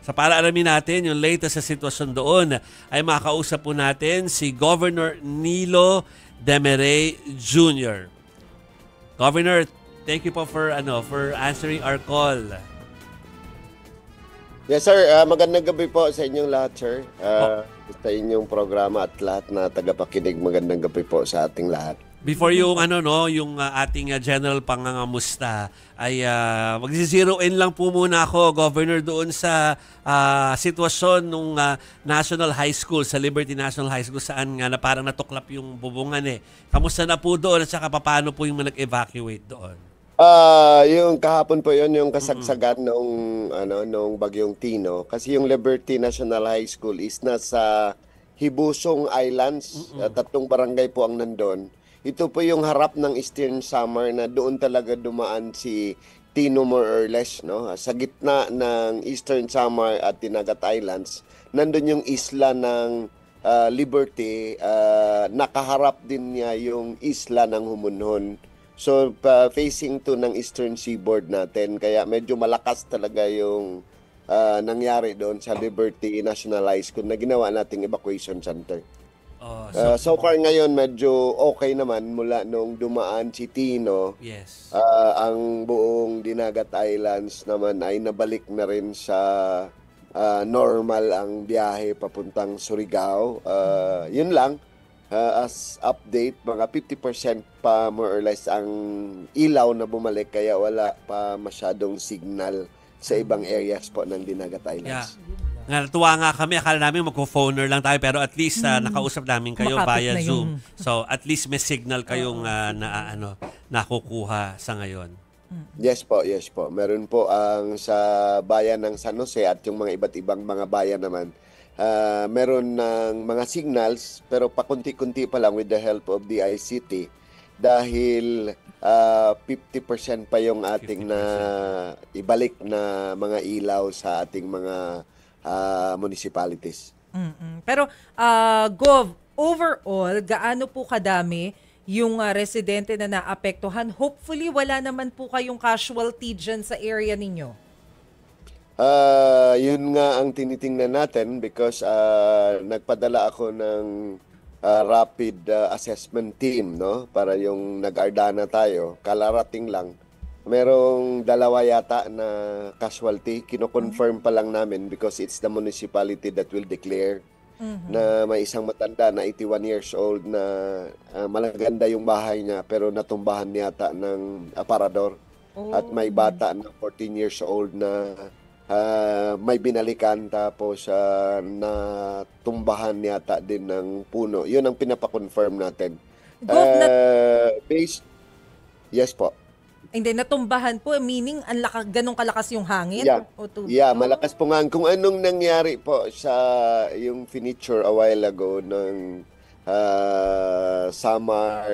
Sa para alamin natin yung latest sa sitwasyon doon, ay makausap po natin si Governor Nilo Demiray Jr. Governor, thank you po for answering our call. Yes sir, magandang gabi po sa inyong lahat sir. Sa inyong programa at lahat na tagapakinig, magandang gabi po sa ating lahat. Before yung yung ating general pangangamusta ay magzi-zero in lang po muna ako, Governor, doon sa sitwasyon nung National High School, sa Liberty National High School, saan nga na parang natuklap yung bubungan eh. Kamusta na po doon at saka paano po yung nag-evacuate doon? Yung kahapon po yon yung kasagsagan nung bagyong Tino, kasi yung Liberty National High School is nasa Hibusong Islands, 3 barangay po ang nandun. Ito po yung harap ng Eastern Samar na doon talaga dumaan si Tino more or less, no? Sa gitna ng Eastern Samar at Dinagat Islands, nandun yung isla ng Liberty, nakaharap din niya yung isla ng Humunhon. So, facing to ng Eastern Seaboard natin. Kaya medyo malakas talaga yung nangyari doon sa Liberty National High School na ginawa nating evacuation center. So far ngayon, medyo okay naman mula nung dumaan si Tino. Yes. Ang buong Dinagat Islands naman ay nabalik na rin sa normal ang biyahe papuntang Surigao. Yun lang. As update, mga 50% pa more or less ang ilaw na bumalik, kaya wala pa masyadong signal sa ibang areas po ng Dinagat Islands. Yeah. Natuwa nga kami, akala namin magpo-phoner lang tayo, pero at least nakausap namin kayo via Zoom. So at least may signal kayong nakukuha sa ngayon. Yes po. Meron po ang sa bayan ng San Jose at yung mga iba't ibang mga bayan naman. Meron ng mga signals, pero pakunti-kunti pa lang with the help of the ICT, dahil 50% pa yung ating 50%. Na ibalik na mga ilaw sa ating mga municipalities. Pero Gov, overall, gaano po kadami yung residente na naapektuhan? Hopefully wala naman po kayong casualty dyan sa area ninyo. Yun nga ang tinitingnan natin, because nagpadala ako ng rapid assessment team, no, para yung nag-ardana tayo, kalarating lang. Merong 2 yata na casualty, kino-confirm pa lang namin because it's the municipality that will declare. Na may isang matanda na 81 years old na malaganda yung bahay niya pero natumbahan yata ng aparador. At may bata na 14 years old na may binalikan, tapos natumbahan yata din ng puno. Yun ang pinapakonfirm natin. Yes po. Hindi, natumbahan po, meaning ganun kalakas yung hangin? Yeah, malakas po nga. Kung anong nangyari po sa yung furniture a while ago ng Samar,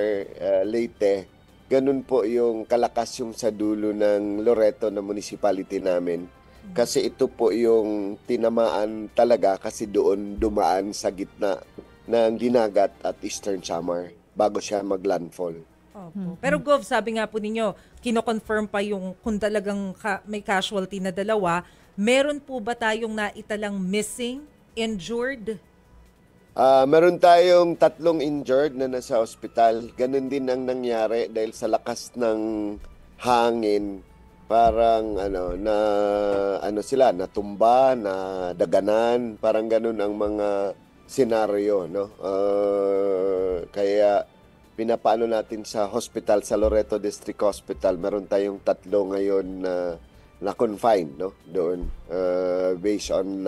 Leyte, ganun po yung kalakas yung sa dulo ng Loreto na municipality namin. Kasi ito po yung tinamaan talaga, kasi doon dumaan sa gitna ng Dinagat at Eastern Samar bago siya mag-landfall. Pero Gov, sabi nga po ninyo, kino-confirm pa yung kung talagang may casualty na 2. Meron po ba tayong naitalang missing, injured? Meron tayong 3 injured na nasa ospital. Ganun din ang nangyari dahil sa lakas ng hangin. Parang sila natumba, na daganan, parang ganun ang mga senaryo, no? Kaya pinapaano natin sa hospital, sa Loreto District Hospital, meron tayong 3 ngayon na confined, no, doon, based on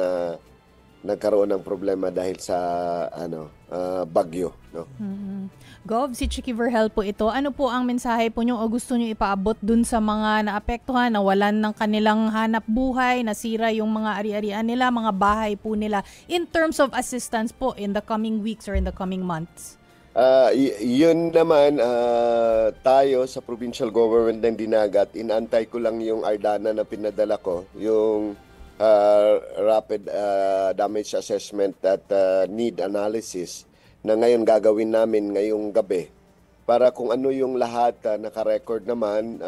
nagkaroon ng problema dahil sa bagyo, no. Gov, si Chicky Verhel po ito. Ano po ang mensahe po nyo o gusto nyo ipaabot dun sa mga naapektuhan, nawalan ng kanilang hanap buhay, nasira yung mga ari-arian nila, mga bahay po nila, in terms of assistance po in the coming weeks or in the coming months? Yun naman, tayo sa provincial government ng Dinagat, inantay ko lang yung Ardana na pinadala ko, yung rapid damage assessment at need analysis na ngayon gagawin namin ngayong gabi. para kung ano yung lahat naka-record naman.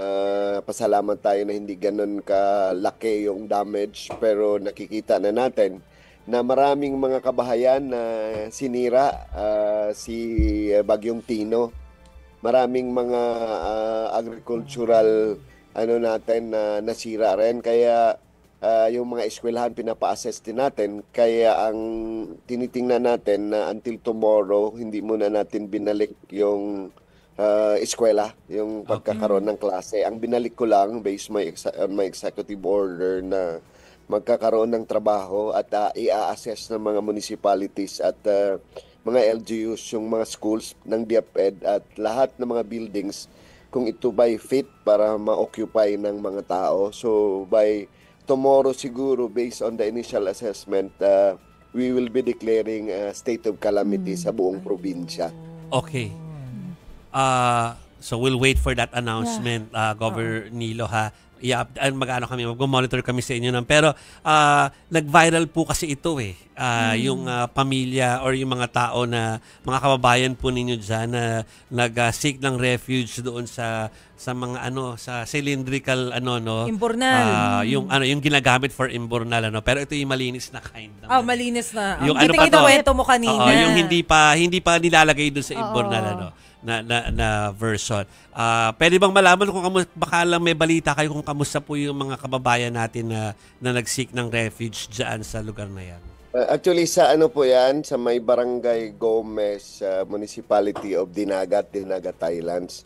Pasalamat tayo na hindi ganun kalaki yung damage, pero nakikita na natin na maraming mga kabahayan na sinira si Bagyong Tino. Maraming mga agricultural natin na nasira rin, kaya yung mga eskwelahan pinapa-assess din natin, kaya ang tinitingnan natin na until tomorrow hindi muna natin binalik yung eskwela, yung pagkakaroon ng klase. Ang binalik ko lang based on my executive order na magkakaroon ng trabaho at i-assess ng mga municipalities at mga LGUs yung mga schools ng DepEd at lahat ng mga buildings kung ito by fit para ma-occupy ng mga tao. So by tomorrow siguro, based on the initial assessment, we will be declaring a state of calamity sa buong probinsya. Okay. So we'll wait for that announcement, Governor Nilo, ha. Mag-monitor kami sa inyo nun. Pero nag-viral po kasi ito yung pamilya or yung mga tao na mga kababayan po ninyo dyan na nag-seek ng refuge doon sa mga sa cylindrical Imbornal. yung ginagamit for imbornal pero ito yung malinis na kind naman. Malinis na. Yung kwento mo kanina. Yung hindi pa nilalagay doon sa imbornal na version. Pwede bang malaman kung baka lang may balita kayo kung kamusta po yung mga kababayan natin na nag-seek ng refuge dyan sa lugar na yan? Actually, sa po yan, sa may Barangay Gomez, Municipality of Dinagat, Islands.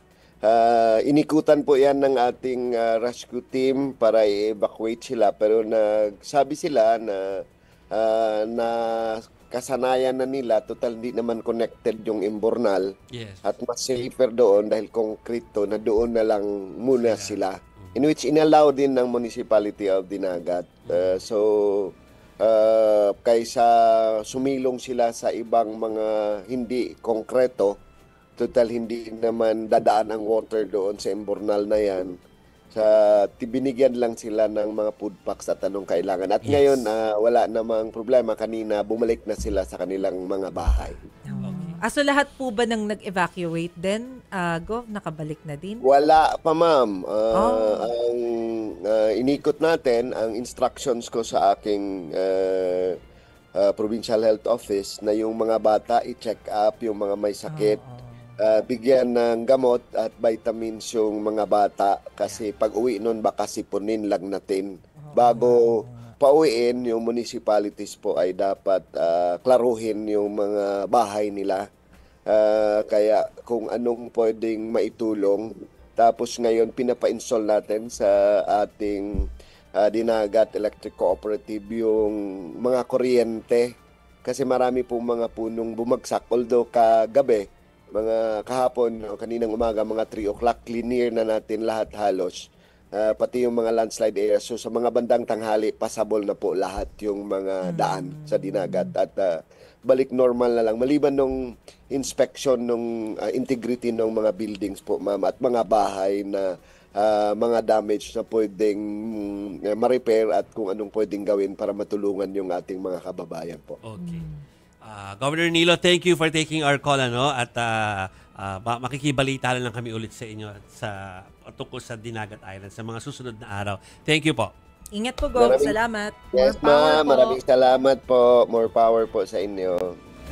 Inikutan po yan ng ating rescue team para i-evacuate sila, pero nagsabi sila na kasanayan na nila, total hindi naman connected yung imbornal. Yes. At mas safer doon dahil concrete na doon na lang muna sila. In which inallow din ng Municipality of Dinagat. Kaysa sumilong sila sa ibang mga hindi konkreto, total hindi naman dadaan ang water doon sa imbornal na yan. Binigyan lang sila ng mga food packs at anong kailangan. At ngayon, wala namang problema. Kanina, bumalik na sila sa kanilang mga bahay. So lahat po ba nang nag-evacuate din, Gov? Nakabalik na din? Wala pa, ma'am. Ang inikot natin, ang instructions ko sa aking Provincial Health Office na yung mga bata i-check up, yung mga may sakit. Bigyan ng gamot at vitamins yung mga bata kasi pag uwi nun baka sipunin lang natin. Bago pauwiin, yung municipalities po ay dapat klaruhin yung mga bahay nila. Kaya kung anong pwedeng maitulong. Tapos ngayon pinapa-install natin sa ating Dinagat Electric Cooperative yung mga kuryente. Kasi marami pong mga punong bumagsak. Although kagabi, mga kahapon, kaninang umaga, mga 3 o'clock, clear na natin lahat halos. Pati yung mga landslide areas. So sa mga bandang tanghali, passable na po lahat yung mga daan sa Dinagat. At balik normal na lang. Maliban nung inspection nung integrity ng mga buildings po, ma'am, at mga bahay na mga damage na pwedeng ma-repair at kung anong pwedeng gawin para matulungan yung ating mga kababayan po. Okay. Governor Nilo, thank you for taking our call at makikibalita lang kami ulit sa inyo tungkol sa Dinagat Island sa mga susunod na araw. Thank you po. Ingat po, Gov. Salamat. Yes, ma'am. Maraming salamat po. More power po sa inyo.